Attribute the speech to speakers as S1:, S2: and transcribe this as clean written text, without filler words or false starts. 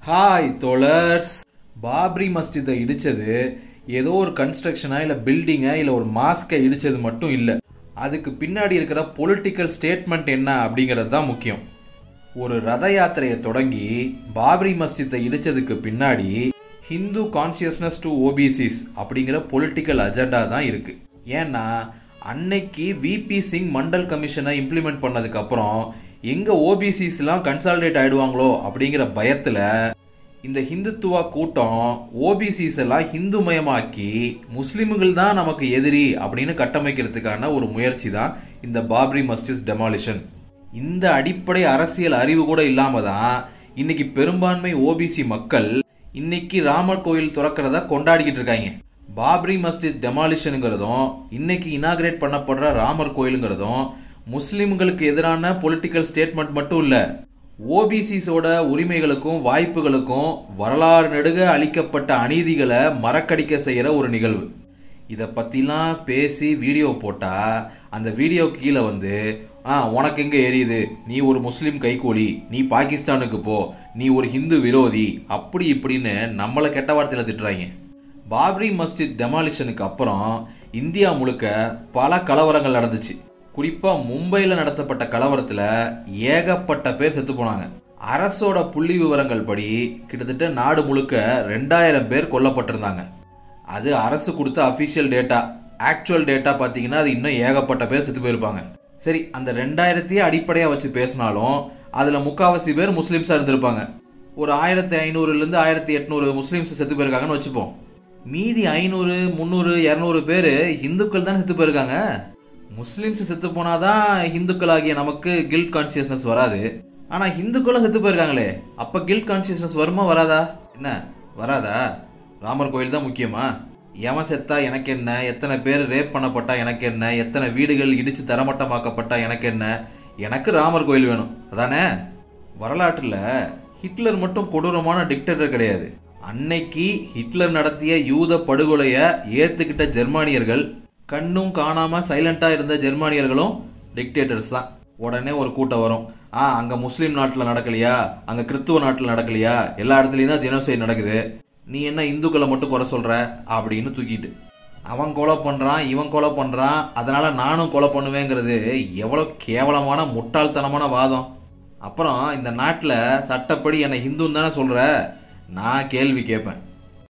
S1: Hi தோழர்ஸ். Papri மஸ்ஜிதை இடிச்சது ஏதோ ஒரு கன்ஸ்ட்ரக்ஷனா இல்ல பில்டிங்கா இல்ல ஒரு மாஸ்கை இடிச்சது மட்டும் இல்ல. அதுக்கு பின்னாடி இருக்கிற பொலிட்டிக்கல் ஸ்டேட்மெண்ட் என்ன அப்படிங்கிறது தான் முக்கியம். ஒரு ரத யாத்திரையை தொடங்கி பாப்ரி மஸ்ஜிதை இடிச்சதுக்கு பின்னாடி ஹிந்து கான்சியஸ்னஸ் டு ஓபிசிஸ் அப்படிங்கிற பொலிட்டிக்கல் அஜெண்டா தான் இருக்கு. ஏன்னா அன்னைக்கு விபி சிங் மண்டல் கமிஷனை இம்ப்ளிமெண்ட் பண்ணதுக்கு அப்புறம் எங்க ஓபிசிஸ் எல்லாம் கன்சாலிடேட் ஆயிடுவாங்களோ அப்படிங்கிற பயத்துல இந்த ஹிந்துத்துவா கூட்டம் ஓபிசிஸ் எல்லாம் ஹிந்து மயமாக்கி முஸ்லிம்கள் தான் நமக்கு எதிரி அப்படின்னு கட்டமைக்கிறதுக்கான ஒரு முயற்சி தான் இந்த பாப்ரி மஸ்ஜித் டெமாலிஷன். இந்த அடிப்படை அரசியல் அறிவு கூட இல்லாம தான் இன்னைக்கு பெரும்பான்மை ஓபிசி மக்கள் இன்னைக்கு ராமர் கோயில் திறக்கிறத கொண்டாடிக்கிட்டு இருக்காங்க. பாப்ரி மஸ்ஜித் டெமாலிஷனுங்கிறதும் இன்னைக்கு இனாகிரேட் பண்ணப்படுற ராமர் கோயிலுங்கிறதும் முஸ்லிம்களுக்கு எதிரான பொலிட்டிக்கல் ஸ்டேட்மெண்ட் மட்டும் இல்ல, ஓபிசிஸோட உரிமைகளுக்கும் வாய்ப்புகளுக்கும் வரலாறு நெடுக அளிக்கப்பட்ட அநீதிகளை மறக்கடிக்க செய்யற ஒரு நிகழ்வு. இதை பத்திலாம் பேசி வீடியோ போட்டா அந்த வீடியோ கீழே வந்து உனக்கு எங்க எரியுது, நீ ஒரு முஸ்லிம் கைகூலி, நீ பாகிஸ்தானுக்கு போ, நீ ஒரு ஹிந்து விரோதி, அப்படி இப்படின்னு நம்மளை கெட்ட வார்த்தையில திட்டுறாங்க. பாப்ரி மஸ்ஜித் டெமாலிஷனுக்கு அப்புறம் இந்தியா முழுக்க பல கலவரங்கள் நடந்துச்சு. குறிப்பா மும்பைல நடத்தப்பட்ட கலவரத்துல ஏகப்பட்ட பேர் செத்து போனாங்க. அரசோட புள்ளி விவரங்கள் படி கிட்டத்தட்ட நாடு முழுக்க 2000 பேர் கொல்லப்பட்டிருந்தாங்க. அது அரசு கொடுத்த அபிஷியல் டேட்டா. ஆக்சுவல் டேட்டா பாத்தீங்கன்னா அது இன்னும் ஏகப்பட்ட பேர் செத்து போயிருப்பாங்க. சரி, அந்த 2000 அடிப்படையா வச்சு பேசினாலும் அதுல முக்காவாசி பேர் முஸ்லிம்ஸா இருந்திருப்பாங்க. ஒரு 1500 இருந்து 1800 முஸ்லிம்ஸ் செத்து போயிருக்காங்கன்னு வச்சுப்போம். மீதி 500, 300, 200 பேரு இந்துக்கள் தானே செத்து போயிருக்காங்க. முஸ்லிம்ஸ் செத்து போனாதான் இந்துக்கள் ஆகிய நமக்கு கில்ட் கான்சியஸ்னஸ் வராது. ஆனா இந்துக்களும் செத்து போயிருக்காங்களே, அப்ப கில்ட் கான்சியஸ்னஸ் வருமா வராதா? என்ன வராதா? ராமர் கோயில் தான் முக்கியமா? எவன் செத்தா எனக்கு என்ன, எத்தனை பேர் ரேப் பண்ணப்பட்டா எனக்கு என்ன, எத்தனை வீடுகள் இடிச்சு தரமட்டமாக்கப்பட்டா எனக்கு என்ன, எனக்கு ராமர் கோயில் வேணும் அதானே? வரலாற்றுல ஹிட்லர் மட்டும் கொடூரமான டிக்டேட்டர் கிடையாது. அன்னைக்கு ஹிட்லர் நடத்திய யூத படுகொலைய ஏத்துக்கிட்ட ஜெர்மானியர்கள், கண்ணும் காணாம சைலண்டா இருந்த ஜெர்மானியர்களும் டிக்டேட்டர்ஸ் தான். உடனே ஒரு கூட்டம் வரும், அங்க முஸ்லீம் நாட்டுல நடக்கலையா, அங்க கிறிஸ்துவ நாட்டுல நடக்கலையா, எல்லா இடத்துலயும் தான் ஜெனோசைட் நடக்குது, நீ என்ன இந்துக்களை மட்டும் குறை சொல்ற அப்படின்னு தூக்கிட்டு அவன் கொலை பண்றான், இவன் கொலை பண்றான், அதனால நானும் கொலை பண்ணுவேங்கிறது எவ்வளவு கேவலமான முட்டாள்தனமான வாதம். அப்புறம் இந்த நாட்டுல சட்டப்படி என்னை ஹிந்துன்னு தானே சொல்ற, நான் கேள்வி கேட்பேன்.